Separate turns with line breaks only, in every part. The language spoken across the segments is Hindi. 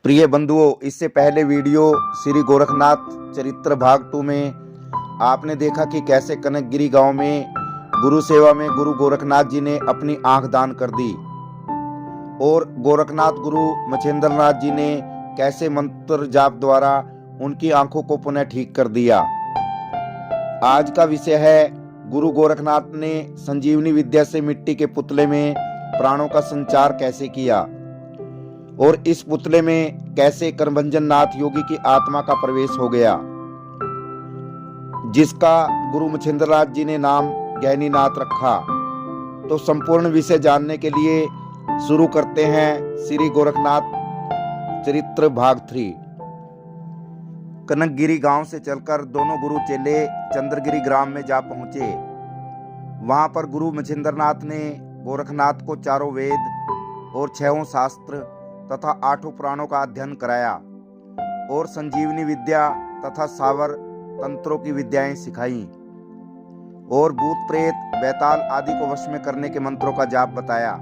प्रिय बंधुओं, इससे पहले वीडियो श्री गोरखनाथ चरित्र भाग 2 में आपने देखा कि कैसे कनकगिरी गांव में गुरु सेवा में गुरु गोरखनाथ जी ने अपनी आंख दान कर दी और गोरखनाथ गुरु मच्छिंद्रनाथ जी ने कैसे मंत्र जाप द्वारा उनकी आंखों को पुनः ठीक कर दिया। आज का विषय है गुरु गोरखनाथ ने संजीवनी विद्या से मिट्टी के पुतले में प्राणों का संचार कैसे किया और इस पुतले में कैसे करभंजन नाथ योगी की आत्मा का प्रवेश हो गया, जिसका गुरु मच्छिंद्रनाथ जी ने नाम गहनीनाथ रखा। तो संपूर्ण विषय जानने के लिए शुरू करते हैं श्री गोरखनाथ चरित्र भाग 3। कनकगिरी गांव से चलकर दोनों गुरु चेले चंद्रगिरी ग्राम में जा पहुंचे। वहां पर गुरु मच्छिंद्रनाथ ने गोरखनाथ को चारों वेद और 6 शास्त्र तथा 8 पुराणों का अध्ययन कराया और संजीवनी विद्या तथा सावर तंत्रों की विद्याएं सिखाई और भूत प्रेत बैताल आदि को वश में करने के मंत्रों का जाप बताया।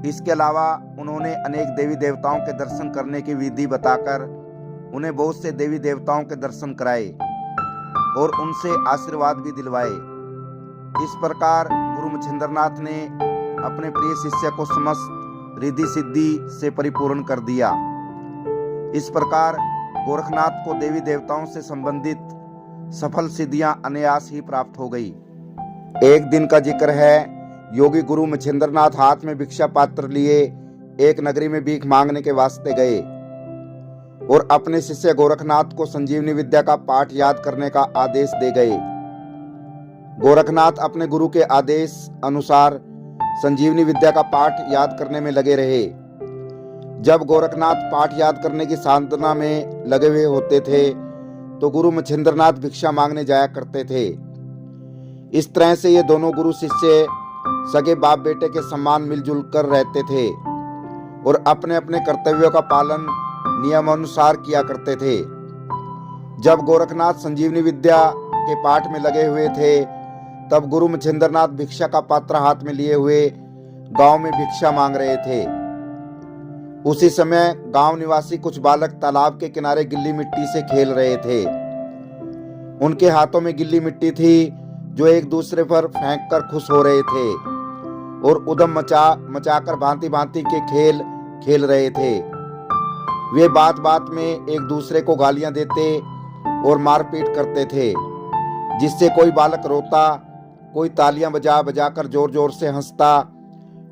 इसके अलावा उन्होंने अनेक देवी देवताओं के दर्शन करने की विधि बताकर उन्हें बहुत से देवी देवताओं के दर्शन कराए और उनसे आशीर्वाद भी दिलवाए। इस प्रकार गुरु मच्छिंद्रनाथ ने अपने प्रिय शिष्य को समस्त रिद्धि सिद्धि से परिपूर्ण कर दिया। इस प्रकार गोरखनाथ को देवी देवताओं से संबंधित सफल सिद्धियां अनायास ही प्राप्त हो गई। एक दिन का जिक्र है, योगी गुरु मच्छिंद्रनाथ हाथ में भिक्षा पात्र लिए एक नगरी में भीख मांगने के वास्ते गए और अपने शिष्य गोरखनाथ को संजीवनी विद्या का पाठ याद करने का आदेश दे गए। गोरखनाथ अपने गुरु के आदेश अनुसार संजीवनी विद्या का पाठ याद करने में लगे रहे। जब गोरखनाथ पाठ याद करने की साधना में लगे हुए होते थे तो गुरु मच्छिंद्रनाथ भिक्षा मांगने जाया करते थे। इस तरह से ये दोनों गुरु शिष्य सगे बाप बेटे के समान मिलजुल कर रहते थे और अपने अपने कर्तव्यों का पालन नियमानुसार किया करते थे। जब गोरखनाथ संजीवनी विद्या के पाठ में लगे हुए थे तब गुरु मच्छिंद्रनाथ भिक्षा का पात्र हाथ में लिए हुए गांव में भिक्षा मांग रहे थे। उसी समय गांव निवासी कुछ बालक तालाब के किनारे गिल्ली मिट्टी से खेल रहे थे। उनके हाथों में गिल्ली मिट्टी थी जो एक दूसरे पर फेंककर खुश हो रहे थे और उधम मचाकर भांति भांति के खेल खेल रहे थे। वे बात बात में एक दूसरे को गालियां देते और मारपीट करते थे, जिससे कोई बालक रोता, कोई तालियां बजा बजाकर जोर जोर से हंसता।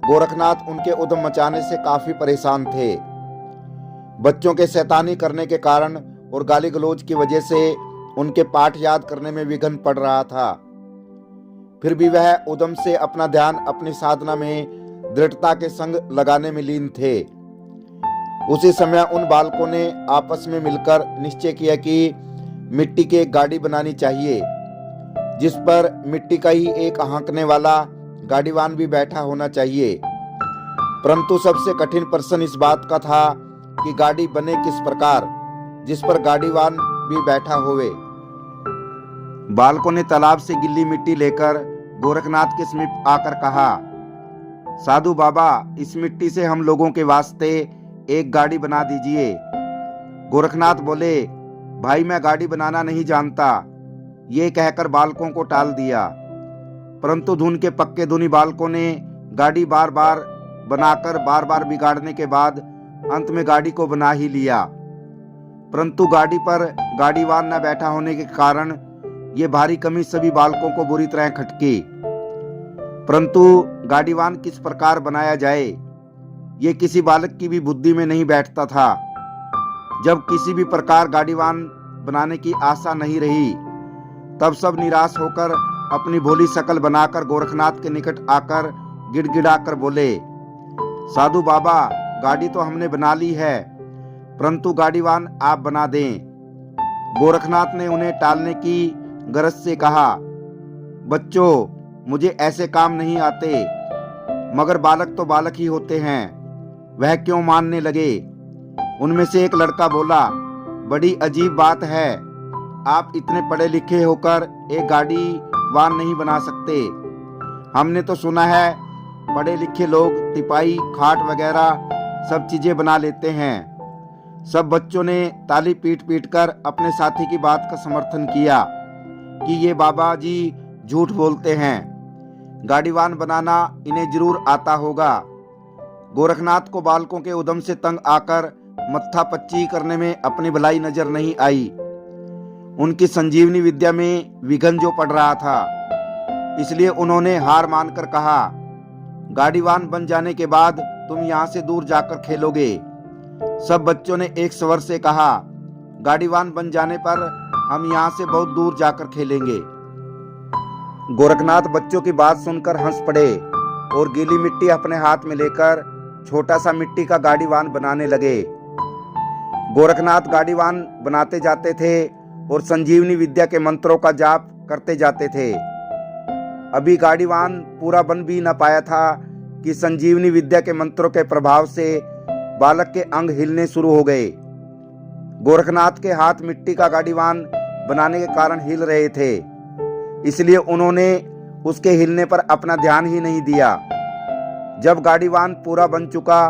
गोरखनाथ उनके उद्यम मचाने से काफी परेशान थे। बच्चों के शैतानी करने के कारण और गाली गलौज की वजह से उनके पाठ याद करने में विघ्न पड़ रहा था। फिर भी वह उद्यम से अपना ध्यान अपनी साधना में दृढ़ता के संग लगाने में लीन थे। उसी समय उन बालकों ने आपस में मिलकर निश्चय किया कि मिट्टी की एक गाड़ी बनानी चाहिए, जिस पर मिट्टी का ही एक हाँकने वाला गाड़ीवान भी बैठा होना चाहिए। परंतु सबसे कठिन प्रश्न इस बात का था कि गाड़ी बने किस प्रकार जिस पर गाड़ीवान भी बैठा होवे। बालकों ने तालाब से गिल्ली मिट्टी लेकर गोरखनाथ के समीप आकर कहा, साधु बाबा, इस मिट्टी से हम लोगों के वास्ते एक गाड़ी बना दीजिए। गोरखनाथ बोले, भाई मैं गाड़ी बनाना नहीं जानता। ये कहकर बालकों को टाल दिया। परंतु धुन के पक्के धुनी बालकों ने गाड़ी बार बार बनाकर बार बार बिगाड़ने के बाद अंत में गाड़ी को बना ही लिया। परंतु गाड़ी पर गाड़ीवान न बैठा होने के कारण ये भारी कमी सभी बालकों को बुरी तरह खटकी। परंतु गाड़ीवान किस प्रकार बनाया जाए, ये किसी बालक की भी बुद्धि में नहीं बैठता था। जब किसी भी प्रकार गाड़ीवान बनाने की आशा नहीं रही तब सब निराश होकर अपनी भोली शकल बनाकर गोरखनाथ के निकट आकर गिड़गिड़ाकर बोले, साधु बाबा, गाड़ी तो हमने बना ली है, परंतु गाड़ीवान आप बना दें। गोरखनाथ ने उन्हें टालने की गरज से कहा, बच्चों, मुझे ऐसे काम नहीं आते। मगर बालक तो बालक ही होते हैं, वह क्यों मानने लगे। उनमें से एक लड़का बोला, बड़ी अजीब बात है, आप इतने पढ़े लिखे होकर एक गाड़ीवान नहीं बना सकते। हमने तो सुना है पढ़े लिखे लोग तिपाई, खाट वगैरह सब चीजें बना लेते हैं, सब बच्चों ने ताली पीट पीट कर अपने साथी की बात का समर्थन किया कि ये बाबा जी झूठ बोलते हैं, गाड़ीवान बनाना इन्हें जरूर आता होगा। गोरखनाथ को बालकों के उद्यम से तंग आकर मत्था पच्ची करने में अपनी भलाई नजर नहीं आई। उनकी संजीवनी विद्या में विघन जो पड़ रहा था, इसलिए उन्होंने हार मानकर कहा, गाड़ीवान बन जाने के बाद तुम यहाँ से दूर जाकर खेलोगे। सब बच्चों ने एक स्वर से कहा, गाड़ीवान बन जाने पर हम यहाँ से बहुत दूर जाकर खेलेंगे। गोरखनाथ बच्चों की बात सुनकर हंस पड़े और गीली मिट्टी अपने हाथ में लेकर छोटा सा मिट्टी का गाड़ीवान बनाने लगे। गोरखनाथ गाड़ीवान बनाते जाते थे और संजीवनी विद्या के मंत्रों का जाप करते जाते थे। अभी गाड़ीवान पूरा बन भी न पाया था कि संजीवनी विद्या के मंत्रों के प्रभाव से बालक के अंग हिलने शुरू हो गए। गोरखनाथ के हाथ मिट्टी का गाड़ीवान बनाने के कारण हिल रहे थे, इसलिए उन्होंने उसके हिलने पर अपना ध्यान ही नहीं दिया। जब गाड़ीवान पूरा बन चुका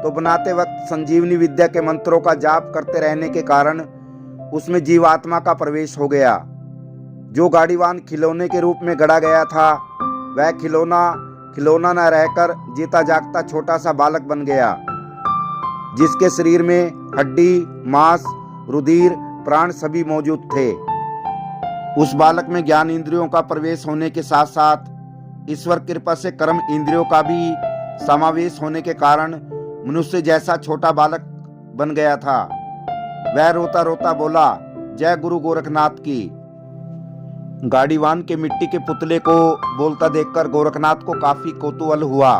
तो बनाते वक्त संजीवनी विद्या के मंत्रों का जाप करते रहने के कारण उसमें जीवात्मा का प्रवेश हो गया। जो गाड़ीवान खिलौने के रूप में गढ़ा गया था, वह खिलौना न रहकर जीता जागता छोटा सा बालक बन गया, जिसके शरीर में हड्डी, मांस, रुधिर, प्राण सभी मौजूद थे। उस बालक में ज्ञान इंद्रियों का प्रवेश होने के साथ साथ ईश्वर कृपा से कर्म इंद्रियों का भी समावेश होने के कारण मनुष्य जैसा छोटा बालक बन गया था। वह रोता रोता बोला, जय गुरु गोरखनाथ की। गाड़ीवान के मिट्टी के पुतले को बोलता देखकर गोरखनाथ को काफी कौतूहल हुआ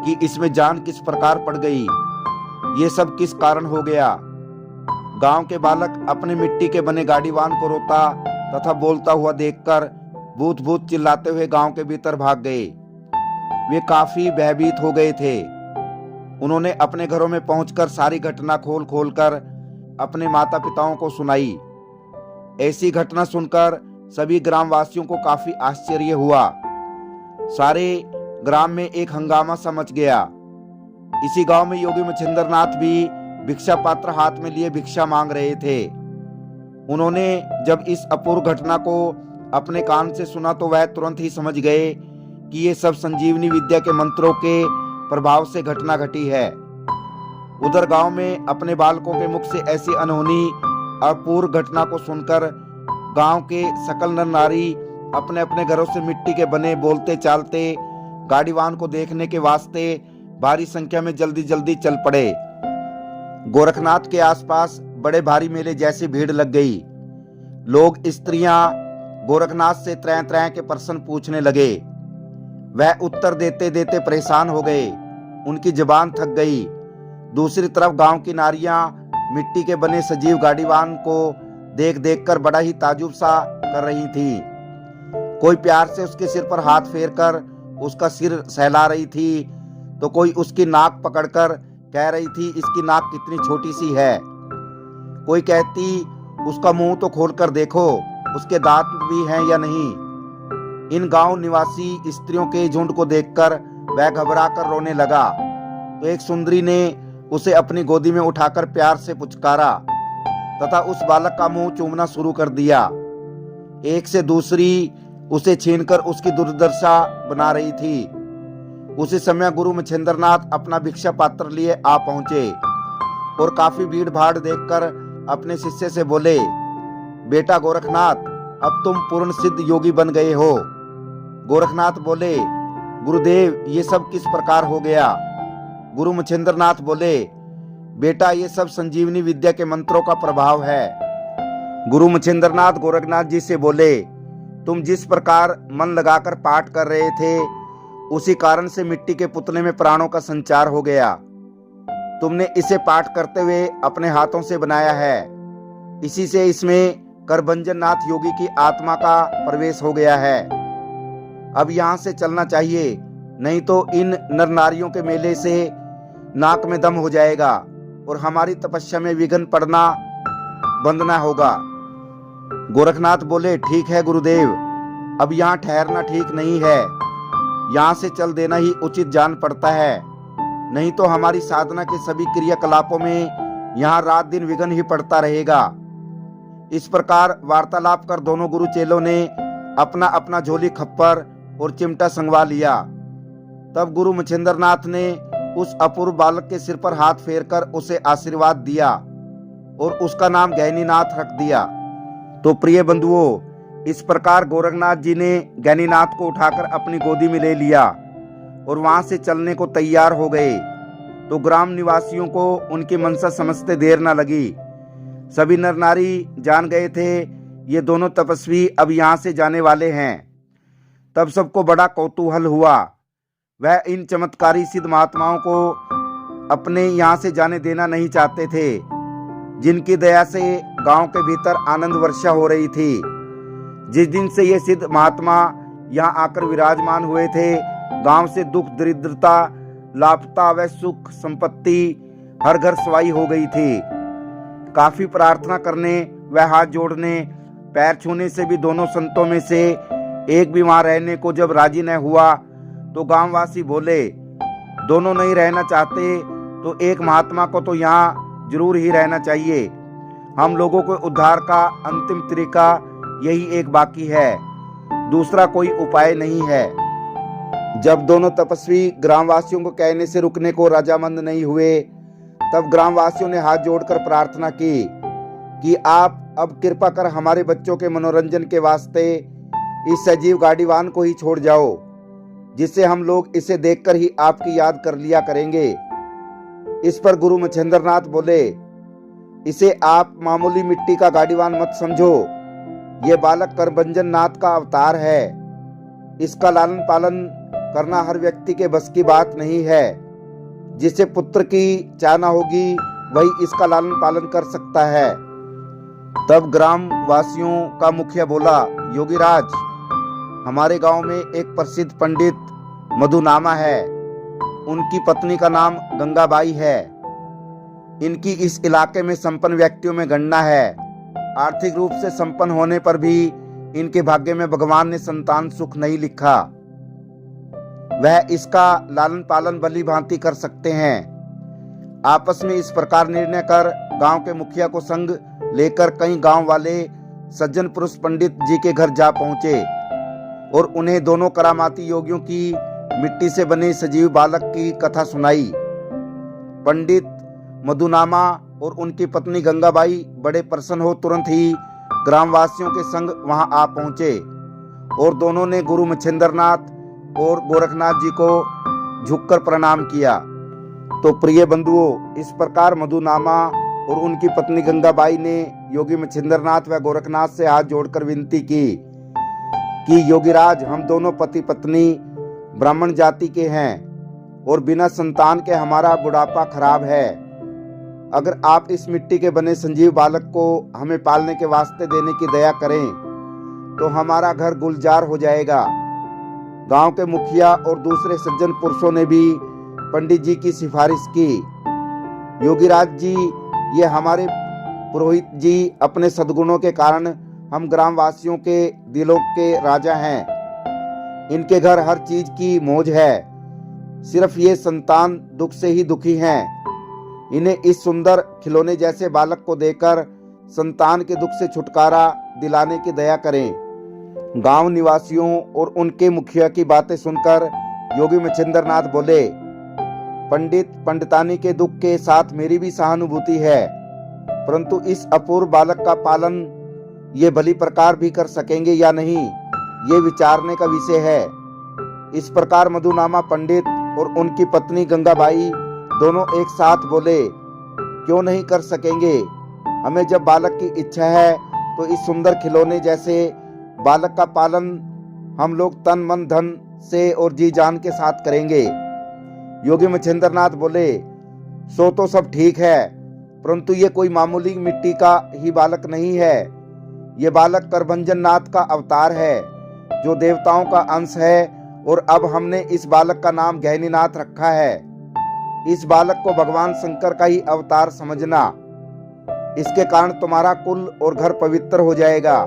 कि इसमें जान किस प्रकार पड़ गई, ये सब किस कारण हो गया। गांव के बालक अपने मिट्टी के बने गाड़ीवान को रोता तथा बोलता हुआ देखकर भूत भूत चिल्लाते हुए गांव के भीतर भाग गए। वे काफी भयभीत हो गए थे। उन्होंने अपने घरों में पहुंचकर सारी घटना खोल खोल कर अपने माता पिताओं को सुनाई। ऐसी घटना सुनकर सभी ग्रामवासियों को काफी आश्चर्य हुआ। सारे ग्राम में एक हंगामा सा मच गया। इसी गांव में योगी मच्छिंद्रनाथ भी भिक्षा पात्र हाथ में लिए भिक्षा मांग रहे थे। उन्होंने जब इस अपूर्व घटना को अपने कान से सुना तो वह तुरंत ही समझ गए कि ये सब संजीवनी विद्या के मंत्रों के प्रभाव से घटना घटी है। उधर गांव में अपने बालकों के मुख से ऐसी अनहोनी अपूर्व घटना को सुनकर गांव के सकल नर नारी अपने अपने घरों से मिट्टी के बने बोलते चालते गाड़ीवान को देखने के वास्ते भारी संख्या में जल्दी जल्दी चल पड़े। गोरखनाथ के आसपास बड़े भारी मेले जैसी भीड़ लग गई। लोग, स्त्रियां गोरखनाथ से तरह तरह के प्रश्न पूछने लगे। वह उत्तर देते देते परेशान हो गए, उनकी जुबान थक गई। दूसरी तरफ गांव की नारियां मिट्टी के बने सजीव गाड़ीवान को देख देख कर बड़ा ही ताजुब सा कर रही थी। कोई प्यार से उसके सिर पर हाथ फेर कर उसका सिर सहला रही थी, तो कोई उसकी नाक पकड़कर कह रही थी, इसकी नाक कितनी छोटी सी है। कोई कहती, उसका मुंह तो खोलकर देखो, उसके दांत भी हैं या नहीं। इन गांव निवासी स्त्रियों के झुंड को देखकर वह घबरा कर रोने लगा, तो एक सुंदरी ने उसे अपनी गोदी में उठाकर प्यार से पुचकारा तथा उस बालक का मुंह चूमना शुरू कर दिया। एक से दूसरी उसे छीनकर उसकी दुर्दशा बना रही थी। उसी समय गुरु मच्छिंद्रनाथ अपना भिक्षा पात्र लिए आ पहुंचे और काफी भीड़ भाड़ देखकर अपने शिष्य से बोले, बेटा गोरखनाथ, अब तुम पूर्ण सिद्ध योगी बन गए हो। गोरखनाथ बोले, गुरुदेव, ये सब किस प्रकार हो गया। गुरु मच्छिंद्रनाथ बोले, बेटा, ये सब संजीवनी विद्या के मंत्रों का प्रभाव है। गुरु मच्छिंद्रनाथ गोरखनाथ जी से बोले, तुम जिस प्रकार मन लगाकर पाठ कर रहे थे, उसी कारण से मिट्टी के पुतले में प्राणों का संचार हो गया। तुमने इसे पाठ करते हुए अपने हाथों से बनाया है, इसी से इसमें करभंजन नाथ योगी की आत्मा का प्रवेश हो गया है। अब यहाँ से चलना चाहिए, नहीं तो इन नर नारियों के मेले से नाक में दम हो जाएगा और हमारी तपस्या में विघ्न पड़ना बंद ना होगा। गोरखनाथ बोले, ठीक है गुरुदेव, अब यहाँ ठहरना ठीक नहीं है, यहाँ से चल देना ही उचित जान पड़ता है, नहीं तो हमारी साधना के सभी क्रियाकलापों में यहाँ रात दिन विघ्न ही पड़ता रहेगा। इस प्रकार वार्तालाप कर दोनों गुरु चेलों ने अपना अपना झोली खप्पर और चिमटा संगवा लिया। तब गुरु मच्छिंद्रनाथ ने उस अपूर्व बालक के सिर पर हाथ फेरकर उसे आशीर्वाद दिया और उसका नाम गैनीनाथ रख दिया। तो प्रिय बंधुओं, इस प्रकार गोरखनाथ जी ने गैनीनाथ को उठाकर अपनी गोदी में ले लिया और वहां से चलने को तैयार हो गए। तो ग्राम निवासियों को उनकी मनसा समझते देर न लगी। सभी नर नारी जान गए थे ये दोनों तपस्वी अब यहाँ से जाने वाले हैं। तब सबको बड़ा कौतूहल हुआ। वह इन चमत्कारी सिद्ध महात्माओं को अपने यहाँ से जाने देना नहीं चाहते थे, जिनकी दया से गांव के भीतर आनंद वर्षा हो रही थी। जिस दिन से ये सिद्ध महात्मा यहाँ आकर विराजमान हुए थे, गांव से दुख दरिद्रता लापता व सुख संपत्ति हर घर सवाई हो गई थी। काफी प्रार्थना करने व हाथ जोड़ने पैर छूने से भी दोनों संतों में से एक भी वहां रहने को जब राजी न हुआ, तो गांववासी बोले, दोनों नहीं रहना चाहते तो एक महात्मा को तो यहाँ जरूर ही रहना चाहिए। हम लोगों को उद्धार का अंतिम तरीका यही एक बाकी है, दूसरा कोई उपाय नहीं है। जब दोनों तपस्वी ग्रामवासियों को कहने से रुकने को रजामंद नहीं हुए, तब ग्रामवासियों ने हाथ जोड़कर प्रार्थना की कि आप अब कृपा कर हमारे बच्चों के मनोरंजन के वास्ते इस सजीव गाड़ीवान को ही छोड़ जाओ, जिससे हम लोग इसे देखकर ही आपकी याद कर लिया करेंगे। इस पर गुरु मच्छिंद्रनाथ बोले, इसे आप मामूली मिट्टी का गाड़ीवान मत समझो। ये बालक करभंजन नाथ का अवतार है। इसका लालन पालन करना हर व्यक्ति के बस की बात नहीं है। जिसे पुत्र की चाहना होगी वही इसका लालन पालन कर सकता है। तब ग्राम वासियों का मुखिया बोला, योगीराज, हमारे गांव में एक प्रसिद्ध पंडित मधुनामा है। उनकी पत्नी का नाम गंगाबाई है। इनकी इस इलाके में संपन्न व्यक्तियों में गणना है। आर्थिक रूप से संपन्न होने पर भी इनके भाग्य में भगवान ने संतान सुख नहीं लिखा। वह इसका लालन पालन भली भांति कर सकते हैं। आपस में इस प्रकार निर्णय कर गांव के मुखिया को संग लेकर कई गांव वाले सज्जन पुरुष पंडित जी के घर जा पहुंचे और उन्हें दोनों करामाती योगियों की मिट्टी से बने सजीव बालक की कथा सुनाई। पंडित मधुनामा और उनकी पत्नी गंगाबाई बड़े प्रसन्न हो तुरंत ही ग्रामवासियों के संग वहां आ पहुंचे और दोनों ने गुरु मच्छिंद्रनाथ और गोरखनाथ जी को झुककर प्रणाम किया। तो प्रिय बंधुओं, इस प्रकार मधुनामा और उनकी पत्नी गंगाबाई ने योगी मच्छिंद्रनाथ व गोरखनाथ से हाथ जोड़कर विनती की कि योगीराज, हम दोनों पति पत्नी ब्राह्मण जाति के हैं और बिना संतान के हमारा बुढ़ापा खराब है। अगर आप इस मिट्टी के बने संजीव बालक को हमें पालने के वास्ते देने की दया करें तो हमारा घर गुलजार हो जाएगा। गांव के मुखिया और दूसरे सज्जन पुरुषों ने भी पंडित जी की सिफारिश की। योगीराज जी, ये हमारे पुरोहित जी अपने सद्गुणों के कारण हम ग्रामवासियों के दिलों के राजा हैं। इनके घर हर चीज की मौज है। सिर्फ ये संतान दुख से ही दुखी हैं। इन्हें इस सुंदर खिलौने जैसे बालक को देकर संतान के दुख से छुटकारा दिलाने की दया करें। गांव निवासियों और उनके मुखिया की बातें सुनकर योगी मच्छिंद्रनाथ बोले, पंडित पंडितानी के दुख के साथ मेरी भी सहानुभूति है, परंतु इस अपूर्व बालक का पालन ये भली प्रकार भी कर सकेंगे या नहीं, ये विचारने का विषय है। इस प्रकार मधुनामा पंडित और उनकी पत्नी गंगाबाई दोनों एक साथ बोले, क्यों नहीं कर सकेंगे। हमें जब बालक की इच्छा है तो इस सुंदर खिलौने जैसे बालक का पालन हम लोग तन मन धन से और जी जान के साथ करेंगे। योगी मच्छिंद्रनाथ बोले, सो तो सब ठीक है, परंतु ये कोई मामूली मिट्टी का ही बालक नहीं है। ये बालक करभंजन नाथ का अवतार है, जो देवताओं का अंश है, और अब हमने इस बालक का नाम गैनीनाथ रखा है। इस बालक को भगवान शंकर का ही अवतार समझना। इसके कारण तुम्हारा कुल और घर पवित्र हो जाएगा।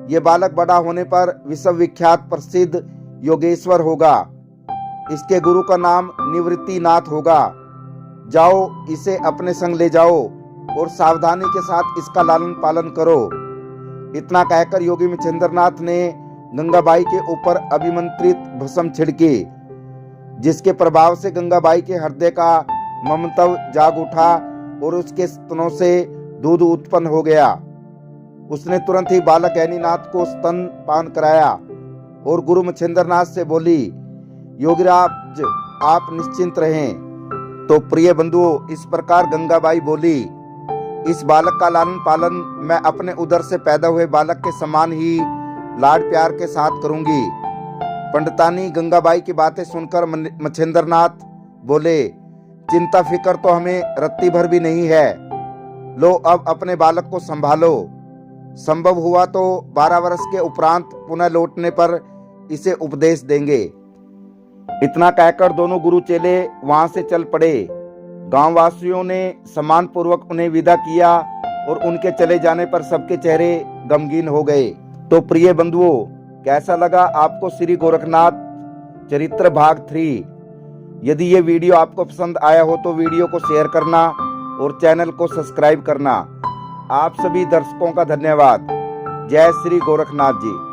ये बालक बड़ा होने पर विश्व विख्यात प्रसिद्ध योगेश्वर होगा। इसके गुरु का नाम निवृत्ति नाथ होगा। जाओ, इसे अपने संग ले जाओ। और सावधानी के साथ इसका लालन पालन करो। इतना कहकर योगी मच्छिंद्रनाथ ने गंगाबाई के ऊपर अभिमंत्रित भस्म छिड़की, जिसके प्रभाव से गंगाबाई के हृदय का ममत्व जाग उठा और उसके स्तनों से दूध उत्पन्न हो गया। उसने तुरंत ही बालक गैनीनाथ को स्तन पान कराया और गुरु मच्छिंद्रनाथ से बोली, योगीराज आप निश्चिंत रहें। तो प्रिय बंधुओं, इस प्रकार गंगाबाई बोली, इस बालक का लालन पालन मैं अपने उदर से पैदा हुए बालक के समान ही लाड प्यार के साथ करूंगी। पंडितानी गंगाबाई की बातें सुनकर मच्छिंद्रनाथ बोले, चिंता फिक्र तो हमें रत्ती भर भी नहीं है। लो अब अपने बालक को संभालो। संभव हुआ तो 12 वर्ष के उपरांत पुनः लौटने पर इसे उपदेश देंगे। इतना कहकर दोनों गुरु चेले वहां से चल पड़े। गांव वासियों ने सम्मान पूर्वक उन्हें विदा किया और उनके चले जाने पर सबके चेहरे गमगीन हो गए। तो प्रिय बंधुओं, कैसा लगा आपको श्री गोरखनाथ चरित्र भाग 3? यदि ये वीडियो आपको पसंद आया हो तो वीडियो को शेयर करना और चैनल को सब्सक्राइब करना। आप सभी दर्शकों का धन्यवाद। जय श्री गोरखनाथ जी।